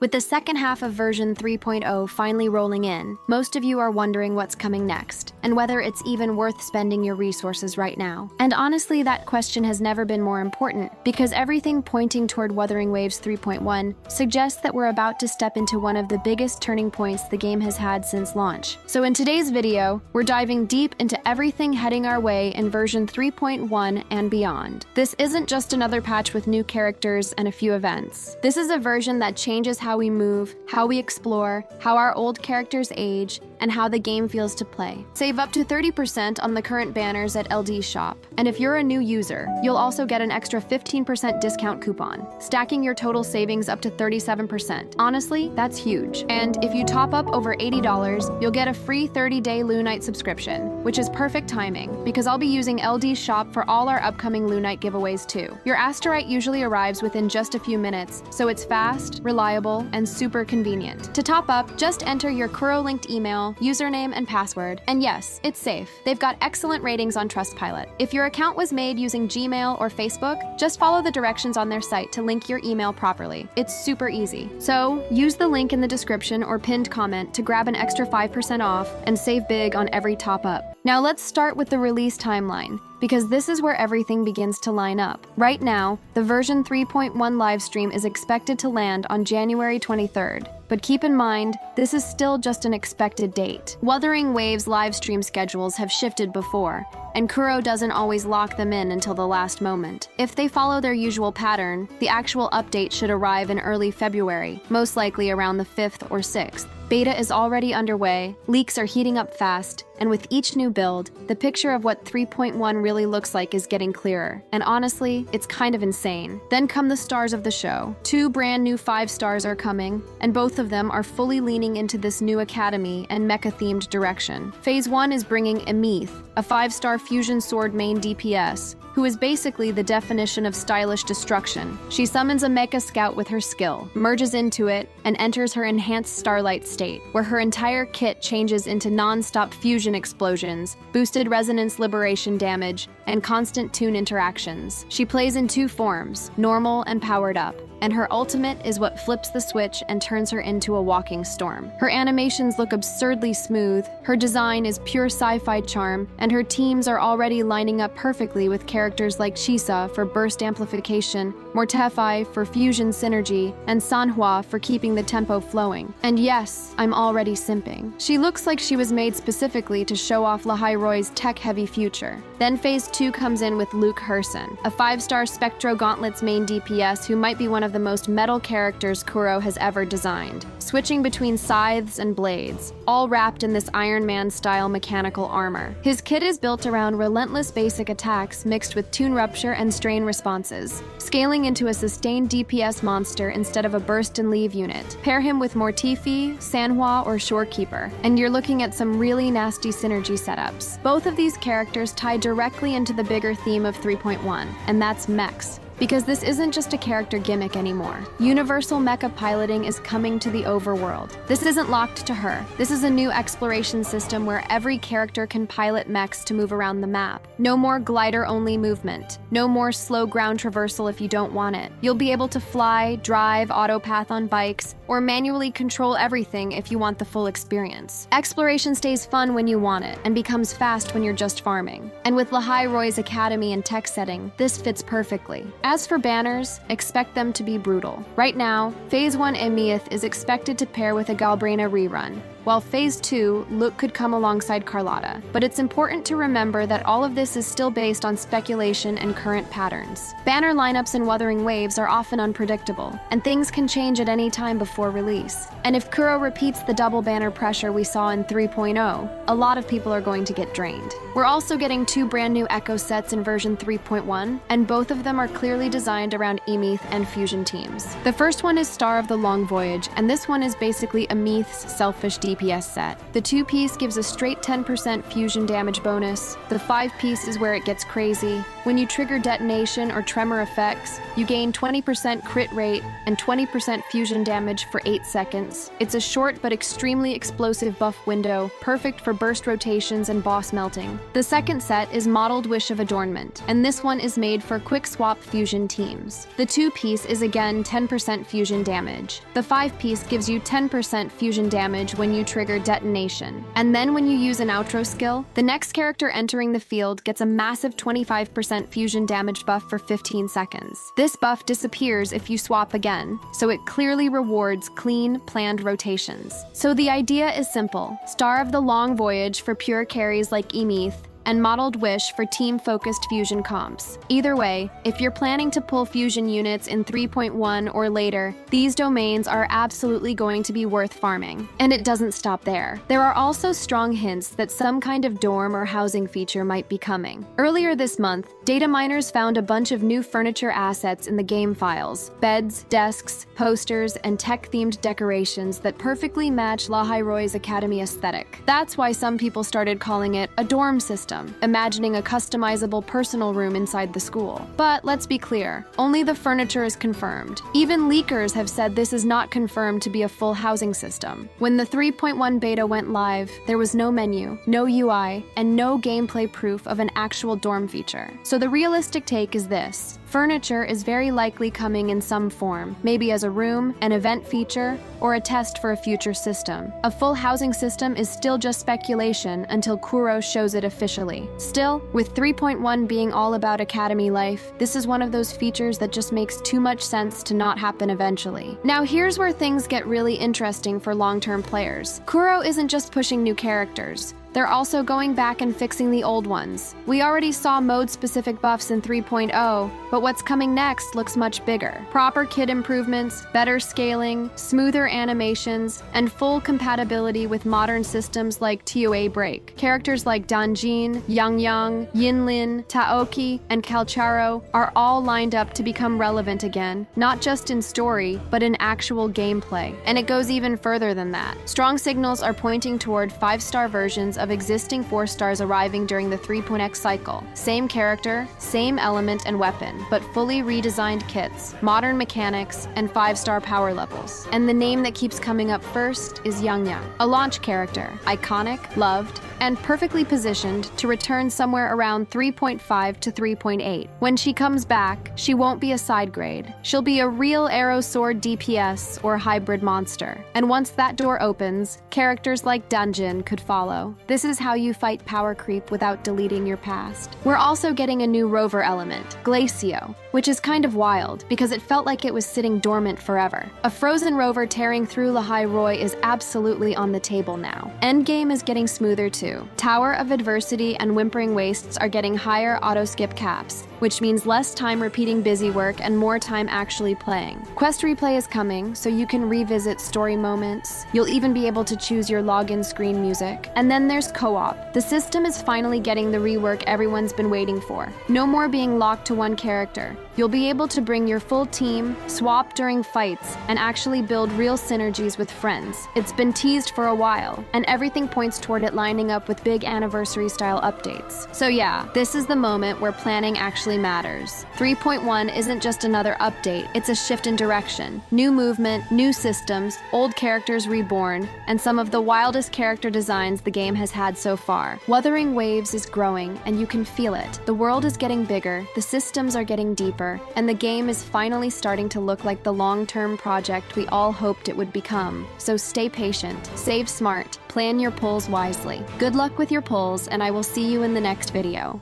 With the second half of version 3.0 finally rolling in, most of you are wondering what's coming next, and whether it's even worth spending your resources right now. And honestly, that question has never been more important, because everything pointing toward Wuthering Waves 3.1 suggests that we're about to step into one of the biggest turning points the game has had since launch. So in today's video, we're diving deep into everything heading our way in version 3.1 and beyond. This isn't just another patch with new characters and a few events. This is a version that changes how we move, how we explore, how our old characters age, and how the game feels to play. Save up to 30% on the current banners at LD Shop. And if you're a new user, you'll also get an extra 15% discount coupon, stacking your total savings up to 37%. Honestly, that's huge. And if you top up over $80, you'll get a free 30-day Lunite subscription, which is perfect timing, because I'll be using LD Shop for all our upcoming Lunite giveaways too. Your Asterite usually arrives within just a few minutes, so it's fast, reliable, and super convenient. To top up, just enter your Kuro-linked email, username, and password. And yes, it's safe. They've got excellent ratings on Trustpilot. If your account was made using Gmail or Facebook, just follow the directions on their site to link your email properly. It's super easy. So, use the link in the description or pinned comment to grab an extra 5% off and save big on every top up. Now let's start with the release timeline, because this is where everything begins to line up. Right now, the version 3.1 livestream is expected to land on January 23rd. But keep in mind, this is still just an expected date. Wuthering Waves livestream schedules have shifted before, and Kuro doesn't always lock them in until the last moment. If they follow their usual pattern, the actual update should arrive in early February, most likely around the 5th or 6th. Beta is already underway, leaks are heating up fast, and with each new build, the picture of what 3.1 really looks like is getting clearer. And honestly, it's kind of insane. Then come the stars of the show. 2 brand new 5-stars are coming, and both of them are fully leaning into this new academy and mecha-themed direction. Phase 1 is bringing Aemeath, a 5-star fusion sword main DPS, who is basically the definition of stylish destruction. She summons a mecha scout with her skill, merges into it, and enters her enhanced starlight state, where her entire kit changes into non-stop fusion explosions, boosted resonance liberation damage, and constant tune interactions. She plays in 2 forms, normal and powered up, and her ultimate is what flips the switch and turns her into a walking storm. Her animations look absurdly smooth, her design is pure sci-fi charm, and her teams are already lining up perfectly with characters like Chisa for burst amplification, Mortefai for fusion synergy, and Sanhua for keeping the tempo flowing. And yes, I'm already simping. She looks like she was made specifically to show off Lahai-Roy's tech-heavy future. Then Phase 2 comes in with Luuk Herssen, a 5-star Spectro Gauntlet's main DPS who might be one of the most metal characters Kuro has ever designed, switching between scythes and blades, all wrapped in this Iron Man-style mechanical armor. His kit is built around relentless basic attacks mixed with tune rupture and strain responses, scaling into a sustained DPS monster instead of a burst and leave unit. Pair him with Mortefai, Sanhua, or Shorekeeper, and you're looking at some really nasty synergy setups. Both of these characters tie directly into the bigger theme of 3.1, and that's mechs. Because this isn't just a character gimmick anymore. Universal mecha piloting is coming to the overworld. This isn't locked to her. This is a new exploration system where every character can pilot mechs to move around the map. No more glider-only movement. No more slow ground traversal if you don't want it. You'll be able to fly, drive, autopath on bikes, or manually control everything if you want the full experience. Exploration stays fun when you want it, and becomes fast when you're just farming. And with Lahai-Roy's academy and tech setting, this fits perfectly. As for banners, expect them to be brutal. Right now, Phase 1 Aemeath is expected to pair with a Galbrina rerun, while Phase 2, Luuk could come alongside Carlotta. But it's important to remember that all of this is still based on speculation and current patterns. Banner lineups in Wuthering Waves are often unpredictable, and things can change at any time before release. And if Kuro repeats the double banner pressure we saw in 3.0, a lot of people are going to get drained. We're also getting 2 brand new Echo sets in version 3.1, and both of them are clearly designed around Aemeath and fusion teams. The first one is Star of the Long Voyage, and this one is basically Aemeath's selfish DPS set. The 2-piece gives a straight 10% fusion damage bonus, the 5-piece is where it gets crazy, When you trigger detonation or tremor effects, you gain 20% crit rate and 20% fusion damage for 8 seconds. It's a short but extremely explosive buff window, perfect for burst rotations and boss melting. The second set is Modeled Wish of Adornment, and this one is made for quick swap fusion teams. The 2-piece is again 10% fusion damage. The 5-piece gives you 10% fusion damage when you trigger detonation. And then when you use an outro skill, the next character entering the field gets a massive 25% fusion damage buff for 15 seconds. This buff disappears if you swap again, so it clearly rewards clean, planned rotations. So the idea is simple. Star of the Long Voyage for pure carries like Aemeath, and Modeled Wish for team-focused fusion comps. Either way, if you're planning to pull fusion units in 3.1 or later, these domains are absolutely going to be worth farming. And it doesn't stop there. There are also strong hints that some kind of dorm or housing feature might be coming. Earlier this month, data miners found a bunch of new furniture assets in the game files: beds, desks, posters, and tech-themed decorations that perfectly match Lahiroy's Academy aesthetic. That's why some people started calling it a dorm system, imagining a customizable personal room inside the school. But let's be clear, only the furniture is confirmed. Even leakers have said this is not confirmed to be a full housing system. When the 3.1 beta went live, there was no menu, no UI, and no gameplay proof of an actual dorm feature. So the realistic take is this: furniture is very likely coming in some form, maybe as a room, an event feature, or a test for a future system. A full housing system is still just speculation until QoL shows it officially. Still, with 3.1 being all about academy life, this is one of those features that just makes too much sense to not happen eventually. Now here's where things get really interesting for long-term players. QoL isn't just pushing new characters. They're also going back and fixing the old ones. We already saw mode-specific buffs in 3.0, but what's coming next looks much bigger. Proper kit improvements, better scaling, smoother animations, and full compatibility with modern systems like TOA Break. Characters like Danjin, Yangyang, Yinlin, Taoki, and Calcharo are all lined up to become relevant again, not just in story, but in actual gameplay. And it goes even further than that. Strong signals are pointing toward 5-star versions of existing 4-stars arriving during the 3.x cycle. Same character, same element and weapon, but fully redesigned kits, modern mechanics, and 5-star power levels. And the name that keeps coming up first is Yangyang, a launch character, iconic, loved, and perfectly positioned to return somewhere around 3.5 to 3.8. When she comes back, she won't be a side grade. She'll be a real arrow sword DPS or hybrid monster. And once that door opens, characters like Danjin could follow. This is how you fight power creep without deleting your past. We're also getting a new rover element, Glacio, which is kind of wild because it felt like it was sitting dormant forever. A frozen rover tearing through Lahiroy is absolutely on the table now. Endgame is getting smoother too. Tower of Adversity and Whimpering Wastes are getting higher auto-skip caps, which means less time repeating busy work and more time actually playing. Quest replay is coming, so you can revisit story moments. You'll even be able to choose your login screen music. And then there's co-op. The system is finally getting the rework everyone's been waiting for. No more being locked to one character. You'll be able to bring your full team, swap during fights, and actually build real synergies with friends. It's been teased for a while, and everything points toward it lining up with big anniversary-style updates. So yeah, this is the moment where planning actually matters. 3.1 isn't just another update, it's a shift in direction. New movement, new systems, old characters reborn, and some of the wildest character designs the game has had so far. Wuthering Waves is growing, and you can feel it. The world is getting bigger, the systems are getting deeper, and the game is finally starting to look like the long-term project we all hoped it would become. So stay patient, save smart, plan your pulls wisely. Good luck with your pulls, and I will see you in the next video.